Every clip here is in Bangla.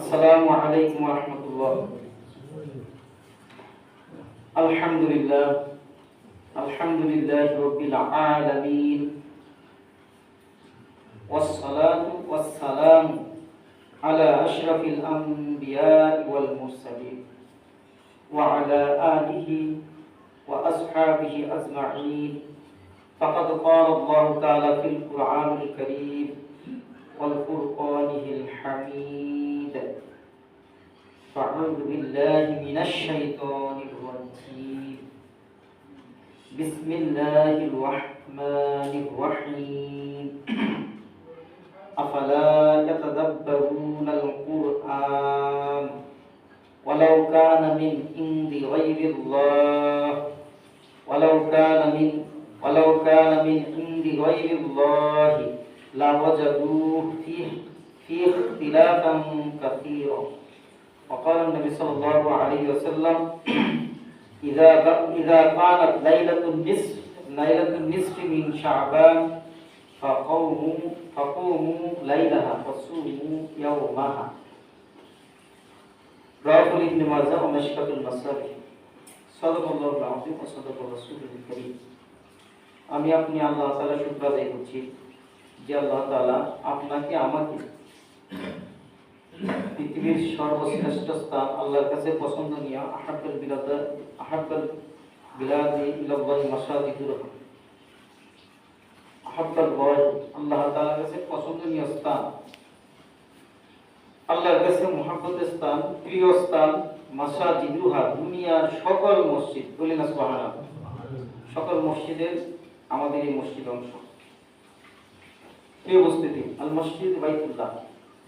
السلام عليكم ورحمة الله. الحمد لله رب العالمين، والصلاة والسلام على أشرف الأنبياء والمرسلين وعلى آله وأصحابه أجمعين. فقد قال الله تعالى في القرآن الكريم والفرقانه الحميد: فأعوذ بالله من الشيطان الرجيم. بسم الله الرحمن الرحيم. أفلا يتدبرون القرآن ولو كان من عند غير الله لوجدوا فيه اختلافا كثيرا. وقال النبي صلى الله عليه وسلم: إذا كانت ليلة النصف من شعبان فقوموا ليلها وصوموا يومها. رواه ابن ماجه ومشكاة المصابيح. صدق الله العظيم وصدق رسوله الكريم. আমি আপনি আল্লাহ তাআলা শুকর আদায় করছি যে আল্লাহ তাআলা আপনাকে আমাকে পৃথিবীর সর্বশ্রেষ্ঠ স্থান আল্লাহর কাছে পছন্দনীয় আহাব্বুল বিলাদি ইলাল্লাহি মাসাজিদুর আল্লাহ তাআলার কাছে পছন্দনীয় স্থান, আল্লাহর কাছে মুহাব্বতের স্থান, প্রিয় স্থান মাসাজিদুহা, দুনিয়ার সকল মসজিদ। বলি না সুবহানাল্লাহ। সকল মসজিদের আমাদের এই মসজিদ অংশ। প্রিয় উপস্থিতি, আল মসজিদ বাইতুল্লাহ,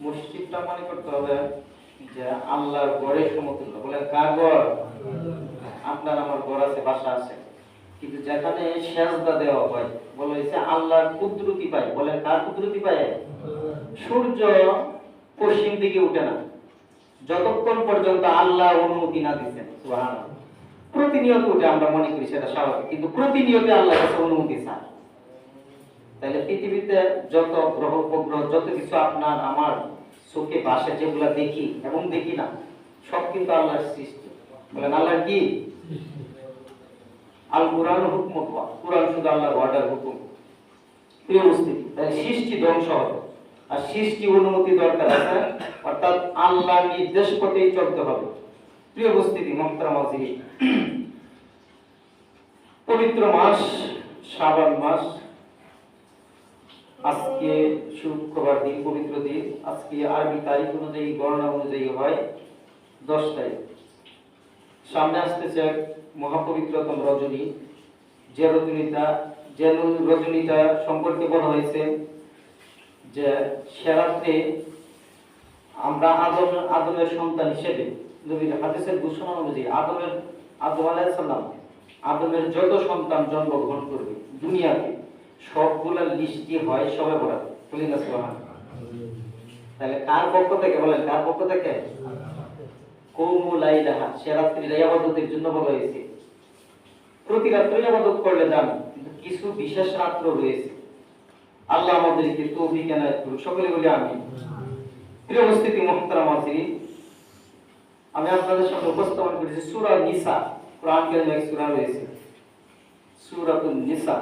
মসজিদটা মনে করতে হবে যে আল্লাহর ঘরের সমতুল্য। বলেন কার ঘর? আপনার আমার ঘর আছে, বাসা আছে, কিন্তু যেখানে সেজদা দেওয়া হয় বলা হয়েছে আল্লাহর কুদরতি পায়। বলেন কার কুদরতি পায়? সূর্য পশ্চিম দিকে উঠে না যতক্ষণ পর্যন্ত আল্লাহ অনুমতি না দিচ্ছেন। সুবহানাল্লাহ। প্রতিনিয়ত উঠে, আমরা মনে করি সেটা স্বাভাবিক, কিন্তু প্রতিনিয়ত আল্লাহর কাছে অনুমতি চায়। তাহলে পৃথিবীতে যত গ্রহ উপগ্রহ, যত কিছু আপনার আমার চোখে ভাসে, যেগুলা দেখি এবং দেখি না, সব কিন্তু আল্লাহর সৃষ্টি। বলেন আল্লাহর কি? আল কুরআন হুকমুল্লাহ, কুরআন শুধু আল্লাহর অর্ডার, হুকুম। প্রিয় উপস্থিতি, তাহলে সৃষ্টি ধ্বংস হবে আর সৃষ্টি অনুমতি দরকার আছে, অর্থাৎ আল্লাহর নির্দেশ পথেই চলতে হবে। প্রিয় উপস্থিতি, মুহতারাম হাজিরিন, পবিত্র মাস শাবান মাস, আজকে শুক্রবার দিন, পবিত্র দিন। আজকে আরবি তারিখ অনুযায়ী, গণনা অনুযায়ী হয় 10 তারিখ। সামনে আসতেছে মহাপবিত্রতম রজনী, যে রজনীটা সম্পর্কে বলা হয়েছে যে সে রাত্রে আমরা আদমের সন্তান হিসেবে, নবীর হাদিসের ঘোষণা অনুযায়ী আদম আলাইহিস সালাম, আদমের যত সন্তান জন্মগ্রহণ করবে দুনিয়াতে, সবগুলা লিস্টি হয় সবে বরাত। বলি না সুবহানাল্লাহ। তাহলে কার পক্ষ থেকে? বলেন কার পক্ষ থেকে? কুমু লাইলাহা, সে রাত্রির ইবাদতের জন্য বলা হয়েছে। প্রতি রাত্রে ইবাদত করলে যান, কিন্তু কিছু বিশেষ রাত্র রয়েছে। আল্লাহ আমাদেরকে তৌফিক এনায়েত করুন। সকলে বলি আমিন। প্রিয় উপস্থিতি, মুহতারাম হাজিরিন, আমি আপনাদের সামনে উপস্থাপন করেছি সূরা নিসা। কোরআন কারীমে এক সূরা রয়েছে, সূরাতুন নিসা।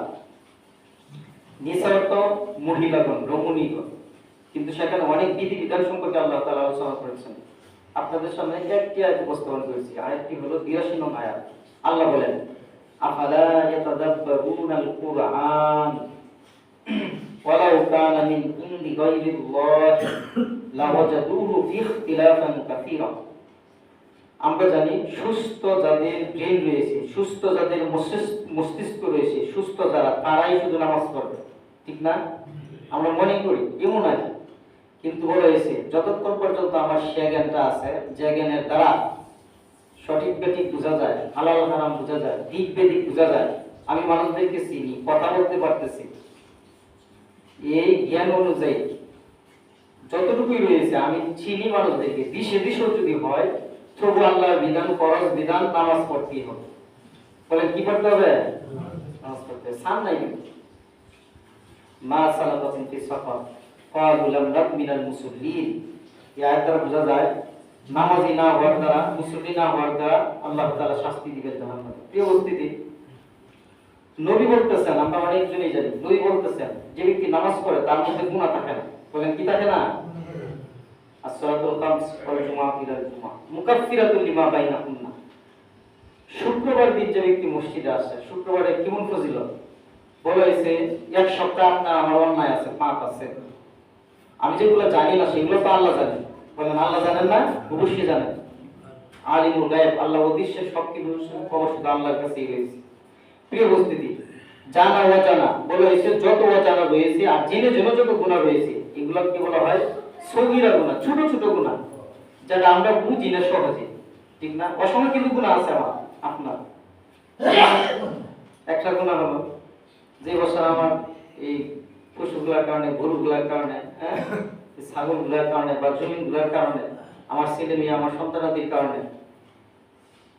নিসা অর্থ মহিলাগণ, রমণীগণ, কিন্তু সেখানে অনেক বিধিবিধান সম্পর্কে আল্লাহ তাআলা আলোচনা করেছেন। আপনাদের সামনে একটি আয়াত উপস্থাপন করেছি। আয়াতটি হলো 82 নং আয়াত। আল্লাহ বলেন: আফালা ইয়াতাদাব্বারুনাল কুরআন ওয়ালাউ কানা মিন ইনদি গায়রিল্লাহি লাওয়াজাদুহু ফিহি ইখতিলাফান কাসীরা। আমরা জানি সুস্থ যাদের ব্রেন রয়েছে, সুস্থ যাদের মস্তিষ্ক রয়েছে, সুস্থ যারা, তারাই শুধু নামাজ পড়বে, ঠিক না? আমরা মনে করি এমন আছে, কিন্তু বলা হয়েছে যতক্ষণ পর্যন্ত আমার সে জ্ঞানটা আছে, যে জ্ঞানের দ্বারা সঠিক বেঠিক বোঝা যায়, হালাল হারাম বোঝা যায়, দিক বেদিক বোঝা যায়, আমি মানুষদেরকে চিনি, কথা বলতে পারতেছি, এই জ্ঞান অনুযায়ী যতটুকুই রয়েছে আমি চিনি মানুষদেরকে, দিশে দিশও যদি হয় তবু আল্লাহর বিধান, ফরজ বিধান নামাজ পড়তেই হবে। বলেন কি পড়তে হবে? নামাজ পড়তে হবে। সান নাই কিন্তু মা সালাতাতিন ফি সাফার ক্বালু লাম নাক মিনাল মুসাল্লিন, এই আয়াত দ্বারা বোঝা যায় নামাজি না হওয়ার দ্বারা, মুসল্লি না হওয়ার দ্বারা আল্লাহ তাআলা শাস্তি দিবেন জাহান্নামে। প্রিয় উপস্থিতি, নবী বলতেছেন, আমরা অনেকজনই জানি, নবী বলতেছেন যে ব্যক্তি নামাজ পড়ে তার মধ্যে গুনাহ থাকে না। বলেন কি থাকে না? as-salatul khams wal jumu'ah ila al-jumu'ah mukaffiratun lima bainakunna। শুক্রবার দিন যে ব্যক্তি মসজিদে আসে, শুক্রবারে কেমন ফজিলত বলা হয়েছে, এক সপ্তাহ আপনার আমার অন্যায় আছে, পাপ আছে, আমি যেগুলো জানি না সেগুলো তো আল্লাহ জানেন। বলেন আল্লাহ জানেন না? অবশ্যই জানেন। আলিমুল গায়ব, আল্লাহ অদৃশ্যের সবকিছু খবর শুধু আল্লাহর কাছেই রয়েছে। প্রিয় উপস্থিতি, জানা অজানা বলা হয়েছে, যত অজানা রয়েছে আর জেনে জেনে যত গুনাহ রয়েছে এগুলোকে বলা হয় সগীরা গুনাহ, ছোট ছোট গুনাহ যেটা আমরা বুঝি না সহজে, ঠিক না? অসময় কিন্তু গুনাহ আছে আমার আপনার। একটা গুনাহ হলো যে বছর আমার এই পশুগুলার কারণে, গরুগুলার কারণে, ছাগলগুলার কারণে বা জমিনগুলার কারণে, আমার ছেলে মেয়ে, আমার সন্তানাদির কারণে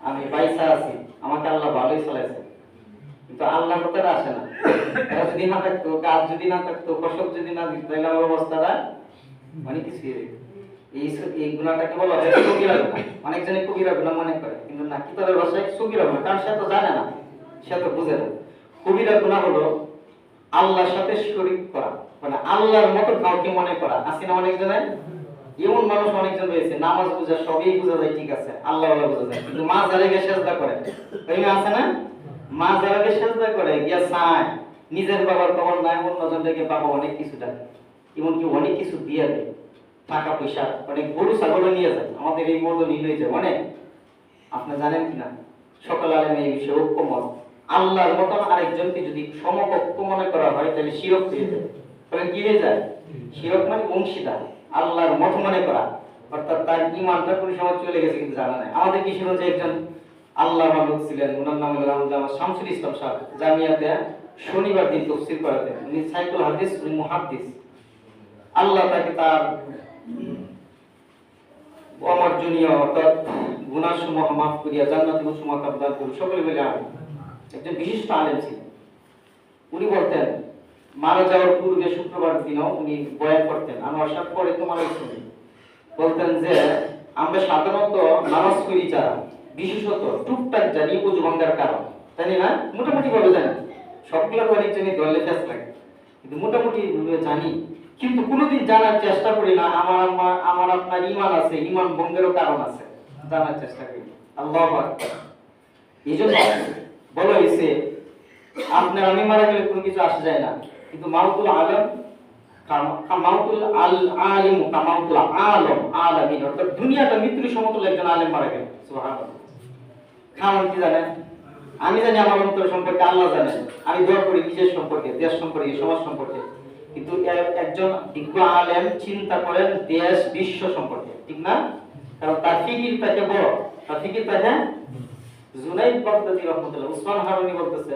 আমি পয়সা আছি, আমাকে আল্লাহ ভালোই চালাইছে, কিন্তু আল্লাহ কথাটা আসে না। এরা যদি না থাকতো, গাছ যদি না থাকতো, ফসল যদি না দিত, তাহলে আমার অবস্থাটা অনেক কিছু। এই গুণাটাকে বলা হয় সগীরা গুনাহ। অনেকজনে কবিরা গুনাহ মনে করে, কিন্তু না, কিতাবের ভাষায় সগীরা গুনাহ, কারণ সে তো জানে না, সে তো বুঝে না। কবিরা গুনাহ হলো আল্লাহর সাথে শরীক করা, মানে আল্লাহর মতো কাউকে মনে করা। আছে না অনেকজনে? এমন মানুষ অনেকজন রয়েছে, নামাজ বুঝা, সবই বুঝা যায়, ঠিক আছে, আল্লাহ আল্লাহ বুঝা যায়, কিন্তু মা জালেগে সেজদা করে, তাই না? আছে না? মা জালেগে সেজদা করে, গিয়া চায় নিজের বাবার খবর নাই, অন্যজন থেকে বাবা অনেক কিছু দেয়, এমনকি অনেক কিছু দিয়ে দেয়, টাকা পয়সা, অনেক গরু ছাগল নিয়ে যায়, আমাদের এই মর্দ নিয়ে যায় অনেক। আপনি জানেন কিনা? সকল আলেম এই বিষয়ে ঐক্যমত, আল্লাহর মতন আরেকজনকে যদি সমকক্ষ মনে করা হয় তাহলে শিরক হয়ে যায়। তাহলে কি হয়ে যায়? শিরক মানে অংশীদার, আল্লাহর মত মনে করা, অর্থাৎ তার ঈমানটা কোন সময় চলে গেছে কিন্তু জানা নাই। আমাদের কি শুনুন যে একজন আল্লাহ মালুক ছিলেন, ওনার নাম হলো আল্লামা শামসুল ইসলাম সাহেব, জামিয়াতে শনিবার দিন তাফসীর করাতেন। উনি সাইকুল হাদিস, উনি মুহাদ্দিস। আল্লাহ তাকে তার অমার্জনীয় অর্থাৎ গুনাহসমূহ মাফ করিয়া জান্নাতে উচ্চমাকাম দান করুন, সকলে মিলে আমিন। একজন বিশিষ্ট আলেম ছিলেন। উনি বলতেন, মারা যাওয়ার পূর্বে শুক্রবার দিনও উনি বয়ান করতেন, আমি আসার পরে তো মারা শুনি, বলতেন যে আমরা সাধারণত নামাজ করি যারা, বিশেষত টুকটাক জানি ওযু ভাঙার কারণ, জানি না, মোটামুটি ভাবে জানি, সবগুলো তো অনেকজনই দলে ফেস লাগে, কিন্তু মোটামুটি জানি, কিন্তু কোনোদিন জানার চেষ্টা করি না আমার আপনার ঈমান আছে, ঈমান ভঙ্গেরও কারণ আছে, জানার চেষ্টা করি। আল্লাহু আকবার। এইজন্য বলা হয়েছে আপনার আমি মারা গেলে কোনো কিছু আসে যায় না, কিন্তু মাউতুল আলম কামাউতুল আলিম কামাউতুল আলম আলামিন, অর্থাৎ দুনিয়াটা মৃত্যুর সমতুল্য একজন আলেম মারা গেল। সুবহানাল্লাহ। কারণ কি জানেন? আমি জানি আমার অন্তর সম্পর্কে, আল্লাহ জানেন, আমি দোয়া করি নিজের সম্পর্কে, দেশ সম্পর্কে, সমাজ সম্পর্কে, কিন্তু একজন বিজ্ঞ আলেম চিন্তা করেন দেশ বিশ্ব সম্পর্কে, ঠিক না? কারণ তার ফিকির তাকে বড়, তার ফিকির তাকে। জুনাইদ বাগদাদী রাহমাতুল্লাহ, উসমান হারুনি বলতেছে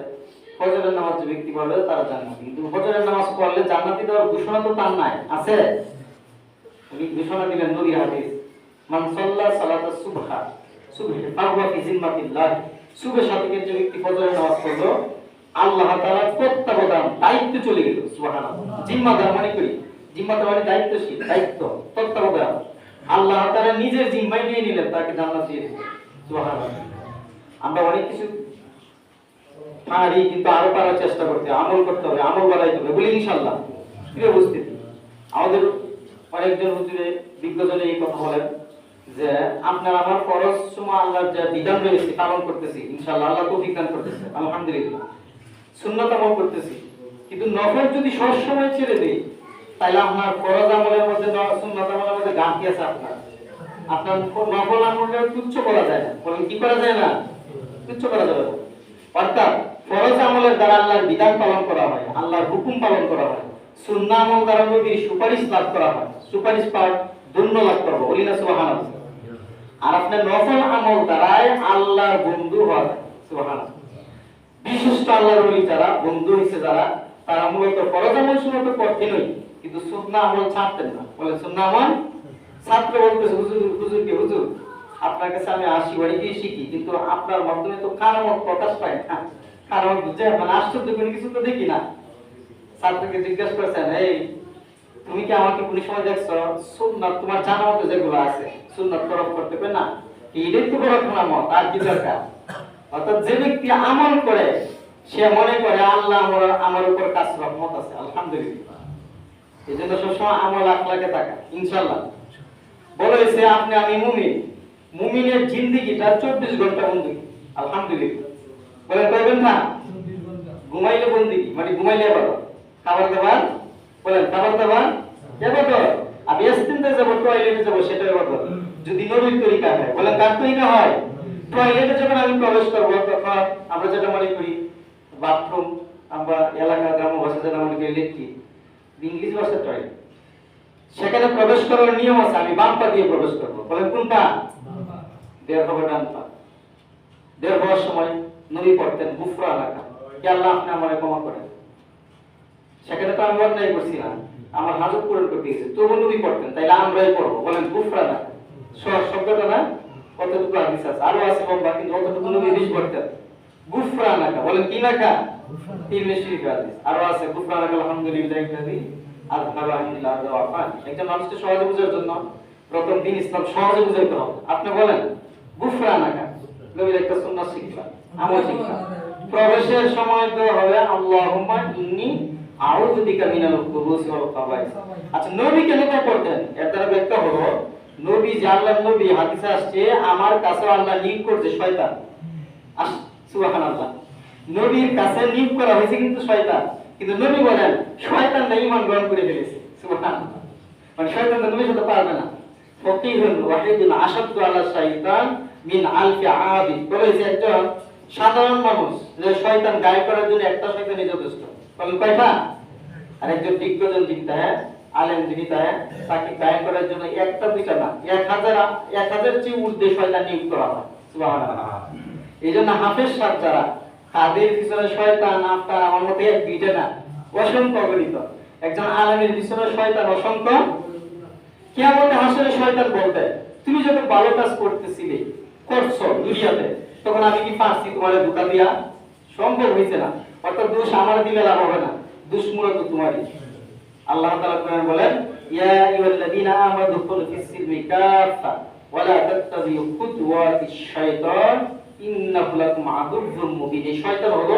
ফজরের নামাজ যে ব্যক্তি পড়বে তারা জান্নাতি, কিন্তু ফজরের নামাজ পড়লে জান্নাতি দেওয়ার ঘোষণা তো তার নাই, আছে? উনি ঘোষণা দিলেন নবীর হাদিস, মান সাল্লা সালাতাস সুবহা সুবহি ফাহুয়া ফি জিম্মাতিল্লাহ, সুবহের সাথে যে ব্যক্তি ফজরের নামাজ পড়লো আল্লাহ তাআলার তত্ত্বাবধান, দায়িত্ব চলে গেল। সুবহানাল্লাহ। জিম্মাদার মানে কি? জিম্মাদার মানে দায়িত্বশীল, দায়িত্ব, তত্ত্বাবধান। আল্লাহ তাআলা নিজের জিম্মায় নিয়ে নিলেন, তাকে জান্নাত দিয়ে দিলেন। সুবহানাল্লাহ। আমরা অনেক কিছু পারি, কিন্তু আরো পারার চেষ্টা করতে, আমল করতে হবে, আমল বাড়াইতে হবে, বলি ইনশাআল্লাহ। প্রিয় উপস্থিতি, আমাদের অনেকজন হুজুরে বিজ্ঞজনে এই কথা বলেন যে আপনার আমার ফরজ সময় আল্লাহর যে বিধান রয়েছে পালন করতেছি, ইনশাআল্লাহ আল্লাহ তৌফিক দান করতেছে, আলহামদুলিল্লাহ। সুন্নাত আমল করতেছি, কিন্তু নফল যদি সব সময় ছেড়ে দেই তাহলে আপনার ফরজ আমলের মধ্যে, সুন্নাত আমলের মধ্যে ঘাটতি আছে। আপনার নফল আমলটা তুচ্ছ করা যায় না। বলেন কি করা যায় না? তুচ্ছ করা যাবে না। অর্থাৎ ফরজ আমলের দ্বারা আল্লাহর বিধান পালন করা হয়, আল্লাহর হুকুম পালন করা হয়, সুন্নাহ আমল দ্বারা নবীর সুপারিশ লাভ করা হয়, সুপারিশ পাওয়ার ধন্য লাভ করব, বলি না সুবহানাল্লাহ। আর আপনার নফল আমল দ্বারাই আল্লাহর বন্ধু হয়। সুবহানাল্লাহ। বিশিষ্ট আল্লাহর ওলি যারা বন্ধু হইছে যারা, তারা মূলত ফরজ আমল শুরুতে করতেন কিন্তু সুন্নাহ আমল ছাড়তেন না। বলে সুন্নাহ আমল ছাত্র বলতেছে হুজুর আপনার কাছে আমি আসি বাড়ি গিয়ে শিখি, কিন্তু আপনার মাধ্যমে তো কারামত প্রকাশ পায় না, কারামত বুঝে মানে আশ্চর্য কোনো কিছু তো দেখি না। ছাত্রকে জিজ্ঞাসা করেছেন, এই তুমি কি আমাকে কোন সময় দেখছো সুন্নাত তোমার জানা মতো যেগুলো আছে সুন্নাত তরফ করতে পারে না, এইটাই তো বড় কারামত, আর কি দরকার? অর্থাৎ যে ব্যক্তি আমল করে সে মনে করে আল্লাহ আমার উপর কাজ রহমত আছে, আলহামদুলিল্লাহ। এই জন্য সবসময় আমল আখলাকে থাকা, ইনশাআল্লাহ। বলেছে আপনি আমি মুমিন, মুমিনের জিন্দেগিটা 24 ঘন্টা বন্দেগী, আলহামদুলিল্লাহ। বলে কইবেন না ঘুমাইলে বন্দেগী মানে ঘুমাইলে ইবাদত, খাবার দাবার বলেন খাবার দাবার ইবাদত, আমি ইস্তিনজা যাব টয়লেটে যাব সেটা ইবাদত যদি নবীর তরিকা হয়। বলেন কার তরিকা হয়? টয়লেটে যখন আমি প্রবেশ করব তখন আমরা যেটা মনে করি বাথরুম, আমরা এলাকা গ্রাম্য ভাষা যেটা মনে করি লেট্রিন, ইংলিশ ভাষার টয়লেট, সেখানে প্রবেশ করার নিয়ম আছে, আমি বাম পা দিয়ে প্রবেশ করব। বলেন কোন পা? দেড় হবে ডান পা। দেড় হওয়ার সময় নবী পড়তেন গুফরানাকা, কে আল্লাহ আপনি আমারে ক্ষমা করেন। সেখানে তো আমি অন্যায় করছি না, আমার হাজত পূরণ করতে গেছে, তবু নবী পড়তেন, তাইলে আমরাই পড়বো। বলেন গুফরানাকা, সহজ শব্দটা না? কতটুকু হাদিস আছে, আরো আছে লম্বা, কিন্তু অতটুকু নবী বেশি পড়তেন। গুফরানাকা বলেন কি নাকা? তিরমিজি শরীফে হাদিস। আরো আছে গুফরানাকা আলহামদুলিল্লাহি আলহামদুলিল্লাহ ওয়াফান। একজন মানুষকে সহজে বোঝার জন্য প্রথম দিন ইসলাম সহজে বুঝাইতে হবে। আপনি বলেন গুফরানাকা, নবীর একটা সুন্নাত শিখলাম, আমল শিখলাম। প্রবেশের সময় তো হবে আল্লাহুম্মা ইন্নী আউযু বিকা মিনাল খুবুসি ওয়াল খাবাইস। আচ্ছা নবী কেন পড়তেন? এর দ্বারা ব্যাখ্যা হলো নবী যে আল্লাহর নবী, হাদিসে আসছে আমার কাছে আল্লাহ নিয়োগ করছে শয়তান। সুবহানাল্লাহ। নবীর কাছে নিয়োগ করা হয়েছে কিন্তু শয়তান, কিন্তু নবী বলেন শয়তানটা ঈমান গ্রহণ করে ফেলেছে। সুবহানাল্লাহ। মানে শয়তান তো নবীর সাথে পারবে না। ফকিহুল ওয়াহিদুল আশাদু আলা শাইতান মিন আলফি আবিদ। বলেছে একজন সাধারণ মানুষ যে শয়তান গায়েব করার জন্য একটা শয়তানই যথেষ্ট। বলেন কয়টা? আর একজন দিগ্গজন চিন্তা হ্যাঁ আলেম জীবিতা হ্যাঁ তাকে গায়েব করার জন্য একটা দুইটা না 1000 চেয়ে ঊর্ধ্বে শয়তান নিয়োগ করা হয়। সুবহানাল্লাহ। এই জন্য হাফেজ সাহেব যারা তাদের পিছনে শয়তান আপনার আমার মতে এক দুইটা না অসংখ্য গণিত। একজন আলেমের পিছনে শয়তান অসংখ্য। কিয়ামতে হাসরে শয়তান বলবে তুমি যখন ভালো কাজ করতেছিলে করছো দুনিয়াতে, তখন আমি কি পারছি তোমারে ধোঁকা দিয়া? সম্ভব হইছে না। অর্থাৎ দোষ আমার দিলে লাভ হবে না, দোষ মূলত তোমারই। আল্লাহ তাআলা কোরআন বলেন ইয়া আইয়ুহাল্লাযীনা আমানু দুখুলু ফিস-সিলমি কাফা ওয়া লা তাত্তাবিউ খুতুওয়াতিশ শাইতান ইন্নাহু লাকুম আদুউম মুবিন। এই শয়তান হলো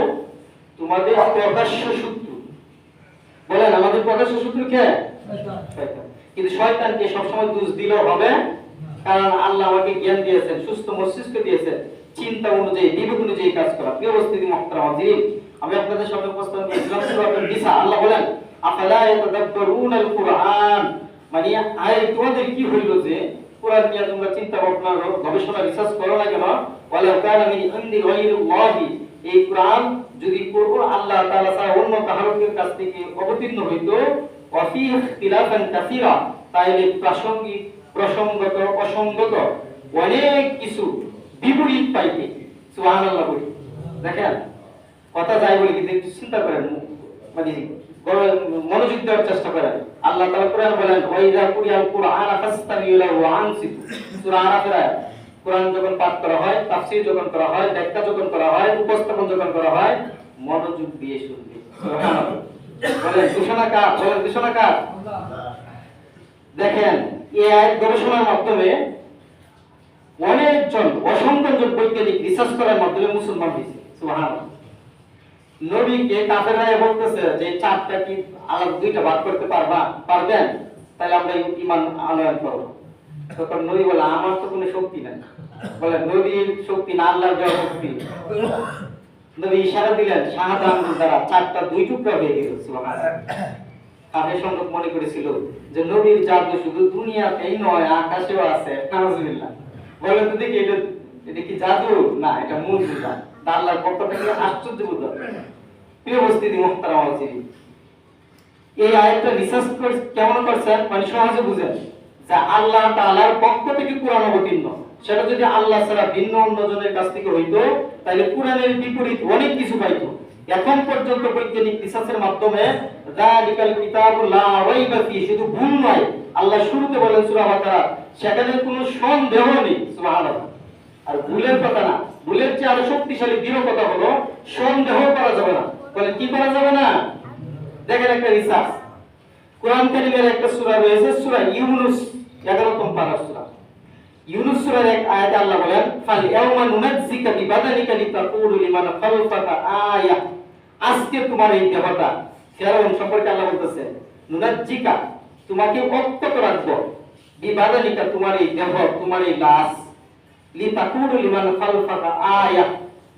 তোমাদের প্রকাশ্য শত্রু। বলেন আমাদের প্রকাশ্য শত্রু কে? শয়তান। কিন্তু শয়তানকে সবসময় দোষ দিলেও হবে, কারণ আল্লাহ আমাকে জ্ঞান দিয়েছেন, সুস্থ মস্তিষ্ক দিয়েছেন, চিন্তা অনুযায়ী বিবেক অনুযায়ী কাজ করা। প্রিয় উপস্থিতি মুহতারাম হাজিরিন, আমি আপনাদের সামনে উপস্থাপন করেছিলাম সূরা নিসা। আল্লাহ বলেন আফালা ইয়াতাদাব্বারুনাল কুরআন, মানে আয় তোমাদের কি হইল যে কোরআন নিয়ে তোমরা চিন্তা ভাবনা গবেষণা রিসার্চ করো না কেন? ওয়ালা কানা মিন ইনদি গায়রিল্লাহি, এই কোরআন যদি আল্লাহ তাআলা ছাড়া অন্য কারোর কাছ থেকে অবতীর্ণ হইতো ওয়াফি ইখতিলাফান কাসীরা, তাইলে প্রাসঙ্গিক প্রসঙ্গত অসঙ্গত অনেক কিছু বিপরীত পাইতে। সুবহানাল্লাহ বলি দেখেন কথা যাই বলি, কিন্তু একটু চিন্তা করেন, মানে মনোযোগ দেওয়ার চেষ্টা করেন। আল্লাহ তাআলা কোরআন বলেন ওয়াইযা কুরিয়াল কুরআন ফাসতামিউ লাহু ওয়া আনসিতু। সূরা আরাফের আয়াত। কোরআন যখন পাঠ করা হয়, তাফসীর যখন করা হয়, ব্যাখ্যা যখন করা হয়, উপস্থাপন যখন করা হয়, মনোযোগ দিয়ে শুনবে। সুবহানাল্লাহ। বলেন ঘোষণা কার? বলেন ঘোষণা কার? দেখেন এই আয়াত গবেষণার মাধ্যমে অনেকজন অসংখ্যজন বৈজ্ঞানিক রিসার্চ করার মাধ্যমে মুসলমান হয়েছে। সুবহানাল্লাহ। নবীকে কাফেররা বলতেছে যে চারটা কি আলাদা দুইটা ভাগ করতে পারবেন, তাহলে আমরা ঈমান আনয়ন করব। তখন নবী বলে আমার তো কোনো শক্তি নাই। বলে নবীর শক্তি না, আল্লাহর দেওয়া শক্তি। নবী ইশারা দিলেন, শাহাদাত আঙ্গুল দ্বারা চারটা দুই টুকরা হয়ে গেল। সুবহানাল্লাহ। কাফের সংগত মনে করেছিল যে নবীর জাদু শুধু দুনিয়াতেই নয় আকাশেও আছে। নাউজুবিল্লাহ। বলে তো দেখি এটা কি জাদু? না, এটা মুজিজা। আল্লাহর পক্ষ থেকে আশ্চর্য বুঝা। প্রিয় উপস্থিতি মুহতারাম হাজিরিন, এই আয়াতটা রিসার্চ কেমন করছেন মানে সহজে বুঝেন যে আল্লাহ তাআলার পক্ষ থেকে কোরআন অবতীর্ণ। সেটা যদি আল্লাহ ছাড়া ভিন্ন অন্যজনের কাছ থেকে হইতো তাহলে কোরআনের বিপরীত অনেক কিছু পাইতো। এখন পর্যন্ত বৈজ্ঞানিক রিসার্চের মাধ্যমে যালিকাল কিতাবু লা রাইবা ফি, শুধু ভুল নয়, আল্লাহ শুরুতে বলেন সূরা বাকারা, সেখানে কোনো সন্দেহ নেই। সুবহানাল্লাহ। আর ভুলের কথা না, ভুলের চেয়ে আরো শক্তিশালী দৃঢ় কথা হলো সন্দেহ করা যাবে না। বলেন কি করা যাবে না? দেখেন একটা রিসার্চ, কোরআন কারীমের একটা সূরা রয়েছে, সূরা ইউনূস 11তম পারার সূরা। ইউনূস সূরার এক আয়াতে আল্লাহ বলেন, ফাল ইয়াওমা নুনাজ্জিকা বিবাদানিকা লিতাকুলু লিমান খালফাকা আয়া। আজকে তোমার এই দেহটা, ফিরআউন সম্পর্কে আল্লাহ বলতেছে, নুনাজ্জিকা, তোমাকে অক্ষত রাখবো, বিবাদানিকা, তোমার এই দেহ, তোমার এই লাশ, লিতাকুলু লিমান খালফাকা আয়া,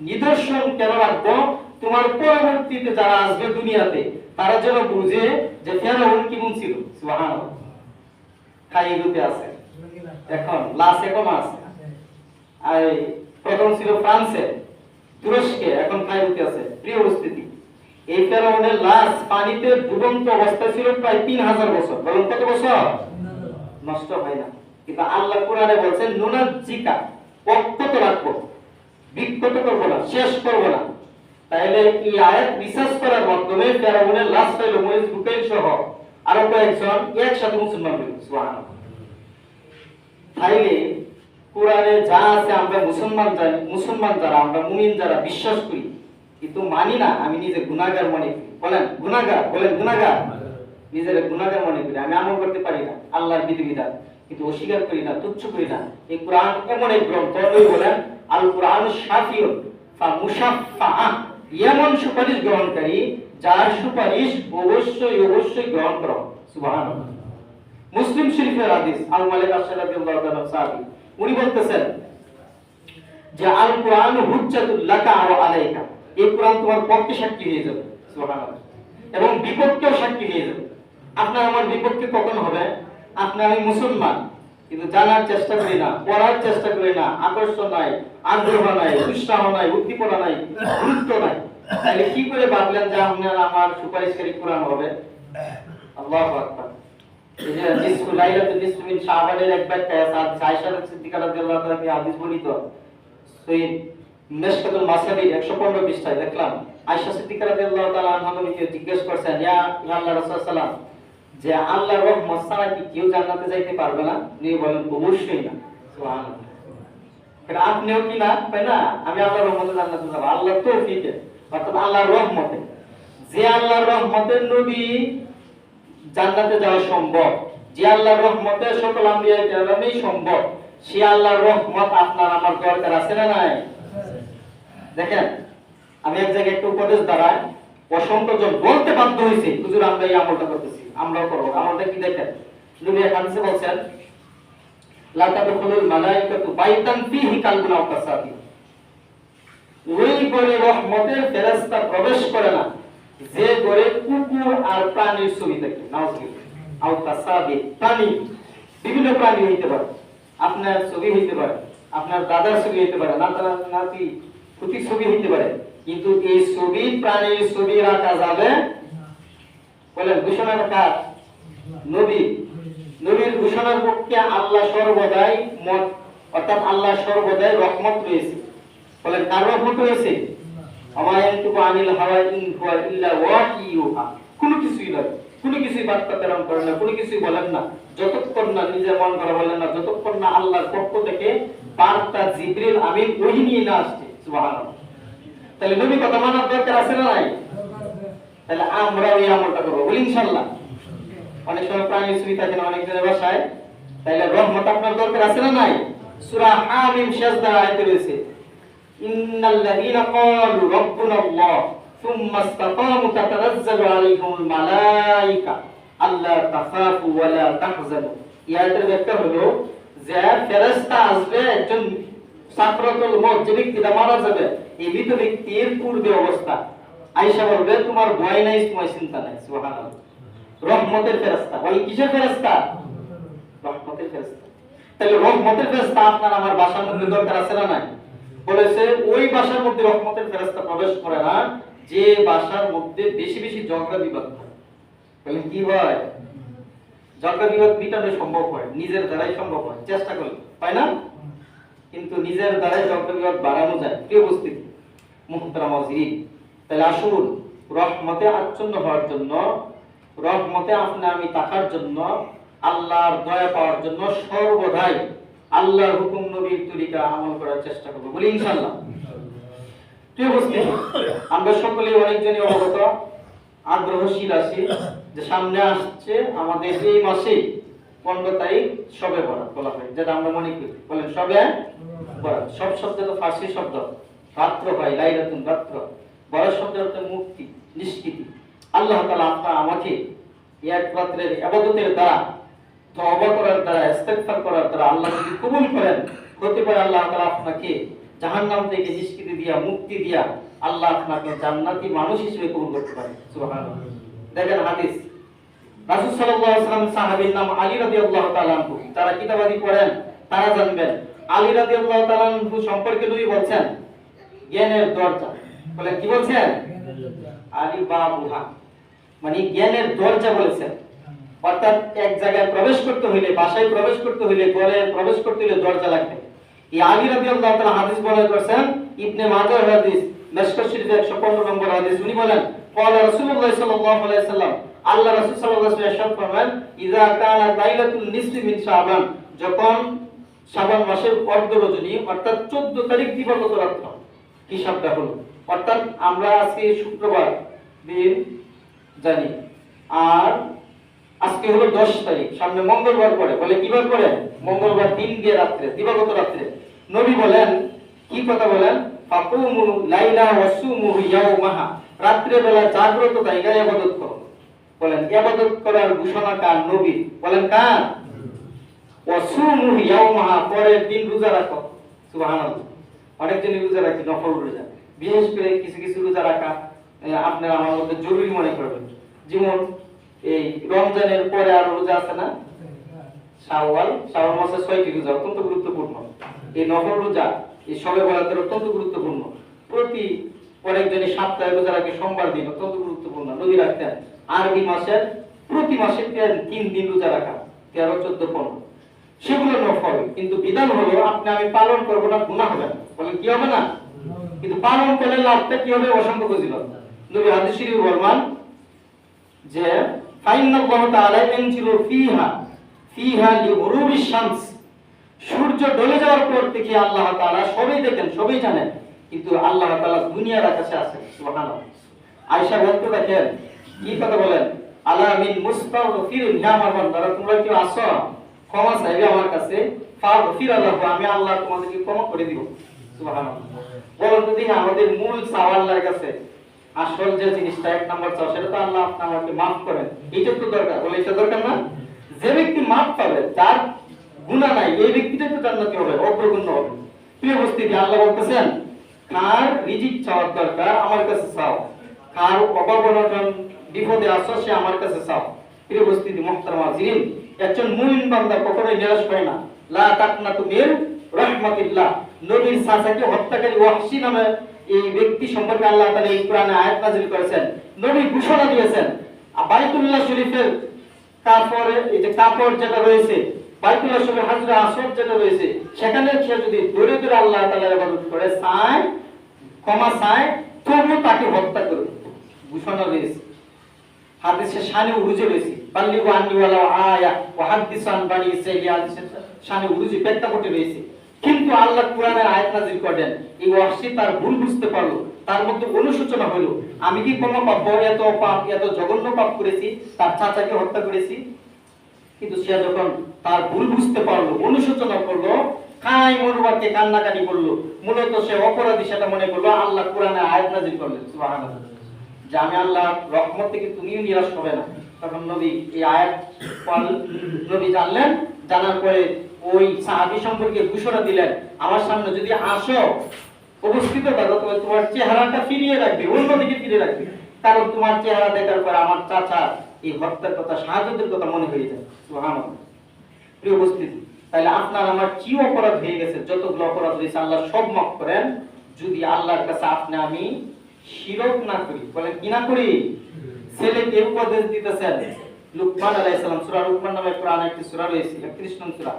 নিদর্শন কেন রাখবো? তোমার পরবর্তীতে যারা আসবে দুনিয়াতে তারা যেন বুঝে যে ফিরআউন কেমন ছিল। সুবহানাল্লাহ। কায়রোতে আছে, এখন লাশ এখনো আছে। আর প্রথম ছিল ফ্রান্সে, তুরস্কে, এখন কায়রোতে আছে। প্রিয় উপস্থিতি, এই ফিরআউনের লাশ পানিতে ডুবন্ত অবস্থায় ছিল প্রায় 3000 বছর। বলুন কত বছর? নষ্ট হয় না। কিন্তু আল্লাহ কোরআনে বলছেন নুনাজ্জিকা, অক্ষত রাখবো, বিক্ষত করবো না, শেষ করবো না। তাহলে এই আয়াত রিসার্চ করার মাধ্যমে ফিরআউনের লাশ পাইল মরিস বুকাইল সহ আরো কয়েকজন একসাথে মুসলমান হইল। সুবহানাল্লাহ। তাইলে কোরআনে যা আছে আমরা মুসলমান যারা, আমরা মুমিন যারা বিশ্বাস করি, কিন্তু মানি না, আমি নিজে গুনাহগার মনে করি। বলেন গুনাহগার, বলেন গুনাহগার, নিজের গুনাহগার মনে করি, আমি আমল করতে পারি না আল্লাহর বিধিবিধান, কিন্তু অস্বীকার করি না, তুচ্ছ করি না। এই কোরআন এমন এক গ্রন্থ, বলেন আল কোরআন শাফিউন ফা মুশাফফা, এমন সুপারিশ গ্রহণকারী যার সুপারিশ অবশ্যই অবশ্যই গ্রহণ করো। সুবহানাল্লাহ। মুসলিম শরীফের হাদিস, আল মালিক আশ-শারী রাদিয়াল্লাহু তাআলা সাহাবী, উনি বলতেছেন যে আল কোরআন হুজ্জাতুল লাকা ওয়া আলাইকা, এই কোরআন তোমার পক্ষে সাক্ষী হয়ে যাবে। সুবহানাল্লাহ। এবং বিপক্ষেও সাক্ষী হয়ে যাবে। আপনার আমার বিপক্ষে কখন হবে? আপনি আমি মুসলমান, কিন্তু জানার চেষ্টা করি না, পড়ার চেষ্টা করি না, আকর্ষণ নাই, আগ্রহ নাই, উৎসাহ নাই, উদ্দীপনা নাই, গুরুত্ব নাই। তাহলে কি করে ভাবলেন যে আপনার আমার সুপারিশকারী কোরআন হবে? আল্লাহু আকবার। এই যে নিসফু লাইলাতুল নিসফি মিন শাবানের এক ব্যাখ্যায় আছে, আয়েশা সিদ্দিকা রাদিয়াল্লাহু তাআলা এই হাদিস বর্ণিত, সহিহ মিশকাতুল মাসাবির 115 পৃষ্ঠায় দেখলাম, আয়েশা সিদ্দিকা রাদিয়াল্লাহু তাআলা আনহা নবীকে জিজ্ঞেস করছেন, ইয়া আল্লাহর রাসূল সাল্লাল্লাহু আলাইহি ওয়াসাল্লাম, যে আল্লাহর রহমত ছাড়া কি কেউ জান্নাতে যাইতে পারবে না? তিনি বলেন অবশ্যই না। সুবহানাল্লাহ। এটা আপনিও কি না, তাই না? আমি আল্লাহর রহমতে জান্নাতে যাব, আল্লাহর তৌফিকে, অর্থাৎ আল্লাহর রহমতে। যে আল্লাহর রহমতে নবী জান্নাতে যাওয়া সম্ভব, যে আল্লাহর রহমতে সকল আম্বিয়া কেরামেই সম্ভব, সে আল্লাহর রহমত আপনার আমার দরকার আছে না নাই? দেখেন, আমি এক জায়গায় একটা উপদেশ দ্বারা অসংখ্য জন বলতে বাধ্য হয়েছে, হুজুর আমরা এই আমলটা করতেছি, আমরাও করব। আমলটা কি দেখেন, নবী হাদিসে বলছেন, লা তাদখুলুল মালাইকাতু বাইতান ফীহি কালবুন আও কাসাবি, ওই ঘরে রহমতের ফেরেশতা প্রবেশ করে না যে ঘরে কুকুর আর প্রাণীর ছবি থাকে। নাউজুবিল্লাহ। আও কাসাবি, প্রাণী, বিভিন্ন প্রাণী হইতে পারে, আপনার ছবি হইতে পারে, আপনার দাদার ছবি হইতে পারে, নাতি পুতির ছবি হইতে পারে, কিন্তু এই ছবি, প্রাণীর ছবি রাখা যাবে? বলেন ঘোষণার কাজ নবী, নবীর ঘোষণার পক্ষে আল্লাহ সর্বদাই মত, অর্থাৎ আল্লাহ সর্বদাই রহমত রয়েছে। বলেন কার রহমত রয়েছে? আমায়ান্তুকু আনিল হাওয়া ইন হুয়া ইল্লা ওয়াহিয়ুহা, কোনো কিছুই নয়, কোনো কিছুই বার্তা প্রেরণ করেন না, কোনো কিছুই বলেন না, যতক্ষণ না নিজের মন করা বলেন না, যতক্ষণ না আল্লাহর পক্ষ থেকে বার্তা জিবরিল আমিন ওহী নিয়ে না আসছে। সুবহানাল্লাহ। তাহলে নবী কথা মানার দরকার আছে না নাই? তাহলে আমরা এই আমলটা করব, বলি ইনশাআল্লাহ। অনেক সময় প্রাণীর ছবি থাকে না অনেকজনের বাসায়, তাহলে রহমত আপনার দরকার আছে না নাই? সূরা হামিম সাজদা আয়াতে রয়েছে, ইন্নাল্লাযীনা ক্বালু রাব্বুনাল্লাহ সুম্মা ইসতাকামু তাতানাজ্জালু আলাইহিমুল মালায়েকা আল্লা তাখাফু ওয়া লা তাহজানু। এই আয়াতের ব্যাখ্যা হলো যে ফেরেশতা আসবে, একজন সাকরাতুল মউত, যে ব্যক্তিটা মারা যাবে, এই মৃত ব্যক্তির পূর্বে অবস্থা, আয়েশা বলবে তোমার ভয় নাই, তোমার চিন্তা নাই। সুবহানাল্লাহ। রহমতের ফেরেশতা, বলে কিসের ফেরেশতা? রহমতের ফেরেশতা। তাহলে রহমতের ফেরেশতা আপনার আমার বাসার মধ্যে দরকার আছে না নাই? বলেছে ওই বাসার মধ্যে রহমতের ফেরেশতা প্রবেশ করে না যে বাসার মধ্যে বেশি বেশি ঝগড়া বিবাদ হয়। বলেন কি হয়? ঝগড়া বিবাদ মিটানো সম্ভব হয়, নিজের দ্বারাই সম্ভব হয়, চেষ্টা করলে হয় না? কিন্তু নিজের দ্বারাই যজ্ঞ বাড়ানো যায়। প্রিয় উপস্থিতি মুহতারাম ওয়াজির, তাহলে আসুন রহমতে আচ্ছন্ন হওয়ার জন্য, রহমতে আপনি আমি থাকার জন্য, আল্লাহর দয়া পাওয়ার জন্য সর্বদাই আল্লাহর হুকুম নবীর তরিকা আমল করার চেষ্টা করব, বলি ইনশাআল্লাহ। প্রিয় উপস্থিতি, আমরা সকলেই অনেকজনই অবগত, আগ্রহশীল আছি যে সামনে আসছে আমাদের এই মাসে 15 তারিখ শবে বরাত বলা হয়, যেটা আমরা মনে করি, বলেন শবে বরাত। সব শব্দ তো ফার্সি শব্দ, রাত্র হয়, লাইলাতুন রাত্র। বরাত শব্দের অর্থ মুক্তি, নিষ্কৃতি। আল্লাহ তাআলা আপনার আমাকে এক রাত্রের ইবাদতের দ্বারা, তওবা করার দ্বারা, ইস্তিগফার করার দ্বারা আল্লাহ যদি কবুল করেন, হতে পারে আল্লাহ তাআলা আপনাকে জাহান্নাম থেকে নিষ্কৃতি দিয়া, মুক্তি দিয়া আল্লাহ আপনাকে জান্নাতি মানুষ হিসেবে কবুল করতে পারে। সুবহানাল্লাহ। দেখেন হাদিস, রাসূল সাল্লাল্লাহু আলাইহি ওয়াসাল্লাম সাহাবীর নাম আলী রাদিয়াল্লাহু তাআলা আনহু, যারা কিতাবাদি পড়েন তারা জানবেন আলী রাদিয়াল্লাহু তাআলা আনহু সম্পর্কে নবী বলেন জ্ঞানের দরজা। বলেন কি বলছেন? আলী বাবুহা, মানে জ্ঞানের দরজা বলেছেন। অর্থাৎ এক জায়গায় প্রবেশ করতে হইলে, বাসায় প্রবেশ করতে হইলে, ঘরে প্রবেশ করতে হইলে দরজা লাগবে। এই আলী রাদিয়াল্লাহু তাআলা হাদিস বর্ণনা করেছেন, ইবনে মাজাহ হাদিস, মিশকাত শরীফে 115 নম্বর হাদিস। উনি বলেন ক্বালা রাসূলুল্লাহ সাল্লাল্লাহু আলাইহি ওয়াসাল্লাম, আল্লাহ রাসূল সাল্লাল্লাহু আলাইহি ওয়াসাল্লাম ইরশাদ ফরমান, ইযা কানা লাইলাতুল নিসফি মিন শাবান, যখন শাবান মাসের অর্ধ রজনী অর্থাৎ 14 তারিখ দিবাগত রাত্র, হিসাবটা হলো, অর্থাৎ আমরা আজকে শুক্রবার দিন জানি, আর আজকে হলো 10 তারিখ, সামনে মঙ্গলবার পড়ে, বলে কিবার পড়ে? মঙ্গলবার দিন দিয়ে রাত্রে, দিবাগত রাত্রে। নবী বলেন কি কথা বলেন? ফাকুমু লাইলা ওয়াসুমু ইয়াওমাহা, রাত্রে বেলা জাগ্রত থাইকা ইবাদত করো। বলেন ইবাদত করার ঘোষণা কার? নবী। বলেন কার? ওয়াসুমু ইয়াওমাহা, পরের দিন রোজা রাখো। সুবহানাল্লাহ। অনেকজনই রোজা রাখে, নফল রোজা, বিশেষ করে কিছু কিছু রোজা রাখা আপনারা আমার মধ্যে জরুরি মনে করবেন। যেমন এই রমজানের পরে আর রোজা আছে না, শাওয়াল, শাওয়াল মাসে 6টি রোজা অত্যন্ত গুরুত্বপূর্ণ। এই নফল রোজা, এই শবে বরাতের অত্যন্ত গুরুত্বপূর্ণ। প্রতি অনেকজনই সপ্তাহে রোজা রাখে, সোমবার দিন অত্যন্ত গুরুত্বপূর্ণ, নবী রাখতেন। আরবি মাসের প্রতি মাসে 3 দিন রোজা রাখা, 13, 14, 15, সেগুলো নফল। কিন্তু বিধান হলো আপনি আমি পালন করব না, গুনাহ হবে না। বলেন কি হবে না? কিন্তু পালন করলে লাভটা কি হবে? অসংখ্য ফজিলত। নবী হাদিস শরীফে বলমান যে ফাইনাল্লাহু তাআলা ইয়ানজিলু ফিহা লিগুরুবিশ শামস, সূর্য ডলে যাওয়ার পর থেকে আল্লাহ তাআলা সবই দেখেন, সবই জানেন, কিন্তু আল্লাহ তাআলা দুনিয়ার আকাশে আছেন। সুবহানাল্লাহ। আয়েশা বলতে দেখেন কি কথা বলেন, আলা মিন মুস্তাগফিরিন, হে আমার বান্দারা তোমরা কি আসো ক্ষমা চাইবে আমার কাছে, ফাগফির লাহু, আমি আল্লাহ তোমাদেরকে ক্ষমা করে দিব। সুবহানাল্লাহ। বলেন তো দেখি আমাদের মূল চাওয়া আল্লাহর কাছে, আসল যে জিনিসটা 1 নম্বর চাও সেটা তো আল্লাহ আমাকে মাফ করেন, এইটা তো দরকার। বলে এটা দরকার না? যে ব্যক্তি মাফ পাবে, যার গুনাহ নাই, এই ব্যক্তিটা তো জান্নাতি হবে, অগ্রগণ্য হবে। প্রিয় উপস্থিতি, আল্লাহ বলতেছেন কার রিজিক চাওয়ার দরকার আমার কাছে চাও, কার অভাব অনটন বিপদে আছো সে আমার কাছে চাও। প্রিয় উপস্থিতি মুহতারাম হাজিরিন, একজন মুমিন বান্দা কখনোই নিরাশ হয় না। লা তাকনাতু মির রাহমাতিল্লাহ। নবীর চাচাকে হত্যাকারী ওয়াহশী নামে এই ব্যক্তি সম্পর্কে আল্লাহ তাআলা এই কোরআনে আয়াত নাযিল করেছেন। নবী ঘোষণা দিয়েছেন বাইতুল্লাহ শরীফের কাপড়ে, এই যে কাপড় যেটা রয়েছে, বাইতুল্লাহ শরীফের হাজরে আসওয়াদ যেটা রয়েছে, সেখানে সে যদি দৌড়ে দৌড়ে আল্লাহ তাআলার ইবাদত করে, চায় ক্ষমা চায়, তবু তাকে হত্যা করবে, ঘোষণা রয়েছে। হাদিসে শানে উরুজে রয়েছে, বাল্লিগু আন্নি ওয়ালাউ আয়া ওয়া হাদিসু আন বানি ইসরাঈল, হাদিসে শানে উরুজে প্রেক্ষাপটে রয়েছে। কিন্তু আল্লাহ কোরআনের আয়াত নাযিল করেন, এই ওয়াহশী তার ভুল বুঝতে পারলো, তার মধ্যে অনুশোচনা হলো, আমি কি ক্ষমা পাবো? এত পাপ, এত জঘন্য পাপ করেছি, তার চাচাকে হত্যা করেছি। কিন্তু সে যখন তার ভুল বুঝতে পারলো, অনুশোচনা করলো, কাই মনোবাক্যে কান্নাকাটি করলো, মূলত সে অপরাধী সেটা মনে করলো, আল্লাহ কোরআনের আয়াত নাযিল করলেন সুবহানাল্লাহ, যে আমি আল্লাহ রহমত থেকে তুমিও নিরাশ হবে না। তখন নবী এই আয়াত নবী জানলেন, জানার পরে ওই সাহাবী সম্পর্কে ঘোষণা দিলেন, আমার সামনে যদি আসো, উপস্থিত থাকো, তবে তোমার চেহারাটা ফিরিয়ে রাখবে, অন্যদিকে ফিরে রাখবে, কারণ তোমার চেহারা দেখার পর আমার চাচা এই হত্যার কথা, শাহাদাতের কথা মনে হয়ে যায়। সুবহানাল্লাহ। প্রিয় উপস্থিতি, তাহলে আপনার আমার কি অপরাধ হয়ে গেছে, যতগুলো অপরাধ হয়েছে আল্লাহ সব মাফ করেন, যদি আল্লাহর কাছে আপনি আমি শিরক না করি। বলেন কি না করি? ছেলেকে উপদেশ দিতেছেন লুকমান আলাইহিস সালাম, সূরা লুকমান নামে কোরআনে একটি সূরা রয়েছে, 31 নং সূরা,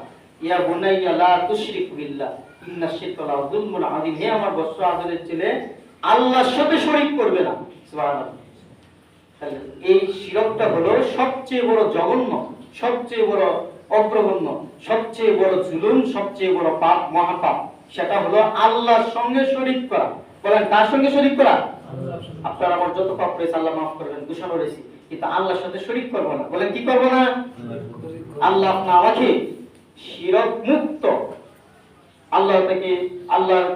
ইয়া বুনাইয়া লা তুশরিক বিল্লাহ, ইন্না শিরকা লা যুলমুন আযীম, হে আমার বৎস আদরের ছেলে আল্লাহর সাথে শরীক করবে না। সুবহানাল্লাহ। তাহলে এই শিরকটা হলো সবচেয়ে বড় জঘন্য, সবচেয়ে বড় অগ্রগণ্য, সবচেয়ে বড় জুলুম, সবচেয়ে বড় পাপ, মহাপাপ। সেটা হলো আল্লাহর সঙ্গে শরীক করা। বলেন কার সঙ্গে শরীক করা? আপনার আমার যত পাপ রয়েছে আল্লাহ মাফ করবেন, দূষণ রয়েছে, কিন্তু আল্লাহর সাথে শরীক করব না। বলেন কি করব না? আল্লাহ আপনি আমাকে শিরক মুক্ত, আল্লাহ থেকে আল্লাহর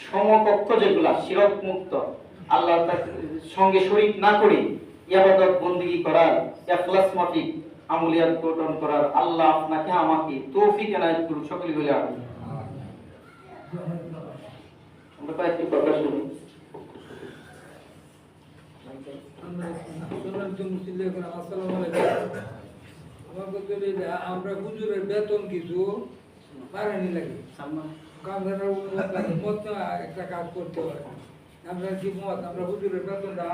সমকক্ষ যেগুলা শিরক মুক্ত, আল্লাহর সঙ্গে শরীক না করে ইবাদত বندگی করার, ইখলাস মাফিক আমলিয়াত গঠন করার আল্লাহ আপনাকে আমাকে তৌফিক এনায়েত করুন। সকলে বলে আমিন। আমরা কয়েকটি কথা শুনি। আমরা হুজুরের বেতন কিছু বাড়ানি লাগে, একটা কাজ করতে হয়। আমরা কি মত, আমরা হুজুরের বেতনটা